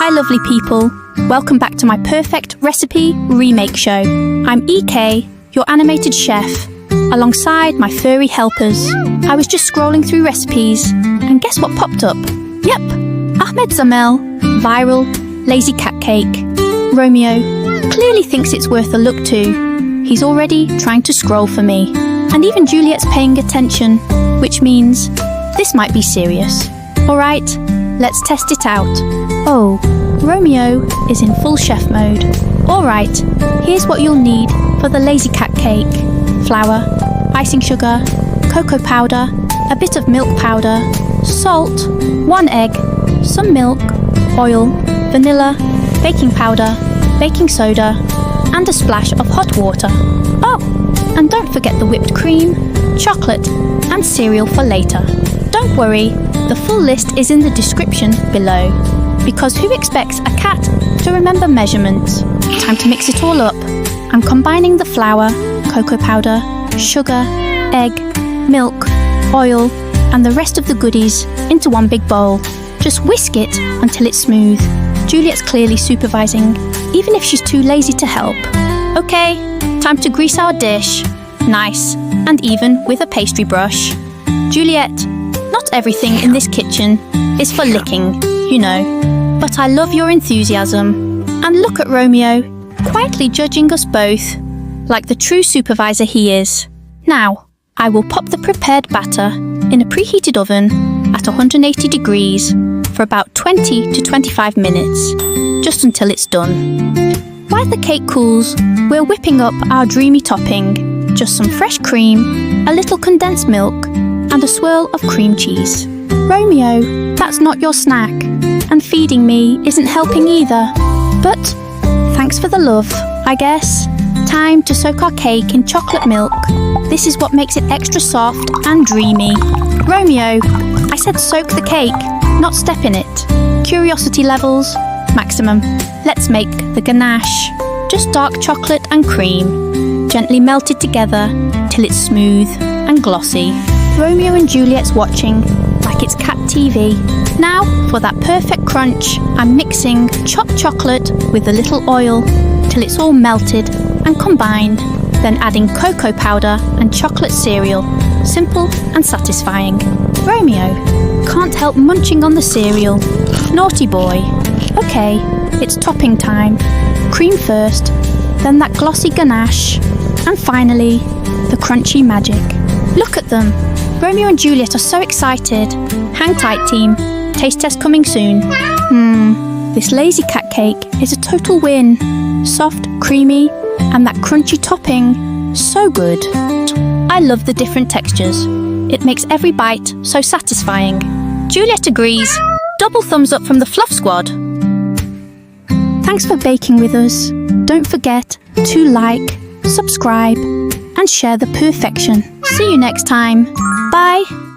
Hi lovely people, welcome back to my Purrfect recipe remake show. I'm EK, your animated chef, alongside my furry helpers. I was just scrolling through recipes, and guess what popped up? Yep, Ahmad Alzamel, viral, lazy cat cake. Romeo clearly thinks it's worth a look too. He's already trying to scroll for me. And even Juliet's paying attention, which means this might be serious. Alright, let's test it out. Oh, Romeo is in full chef mode. Alright, here's what you'll need for the lazy cat cake. Flour, icing sugar, cocoa powder, a bit of milk powder, salt, 1 egg, some milk, oil, vanilla, baking powder, baking soda, and a splash of hot water. Oh, and don't forget the whipped cream, chocolate, and cereal for later. Don't worry, the full list is in the description below. Because who expects a cat to remember measurements? Time to mix it all up. I'm combining the flour, cocoa powder, sugar, egg, milk, oil, and the rest of the goodies into one big bowl. Just whisk it until it's smooth. Juliet's clearly supervising, even if she's too lazy to help. Okay, time to grease our dish. Nice and even with a pastry brush. Juliet, not everything in this kitchen is for licking, you know. But I love your enthusiasm. And look at Romeo, quietly judging us both, like the true supervisor he is. Now, I will pop the prepared batter in a preheated oven at 180 degrees for about 20 to 25 minutes, just until it's done. While the cake cools, we're whipping up our dreamy topping. Just some fresh cream, a little condensed milk, and a swirl of cream cheese. Romeo, that's not your snack, and feeding me isn't helping either. But thanks for the love, I guess. Time to soak our cake in chocolate milk. This is what makes it extra soft and dreamy. Romeo, I said soak the cake, not step in it. Curiosity levels, maximum. Let's make the ganache. Just dark chocolate and cream, gently melted together till it's smooth and glossy. Romeo and Juliet's watching like it's cat TV. Now, for that perfect crunch, I'm mixing chopped chocolate with a little oil till it's all melted and combined, then adding cocoa powder and chocolate cereal. Simple and satisfying. Romeo can't help munching on the cereal. Naughty boy. Okay, it's topping time. Cream first, then that glossy ganache, and finally, the crunchy magic. Look at them. Romeo and Juliet are so excited. Hang tight, team. Taste test coming soon. This lazy cat cake is a total win. Soft, creamy, and that crunchy topping, so good. I love the different textures. It makes every bite so satisfying. Juliet agrees. Double thumbs up from the Fluff Squad. Thanks for baking with us. Don't forget to like, subscribe, and share the perfection. See you next time. Bye.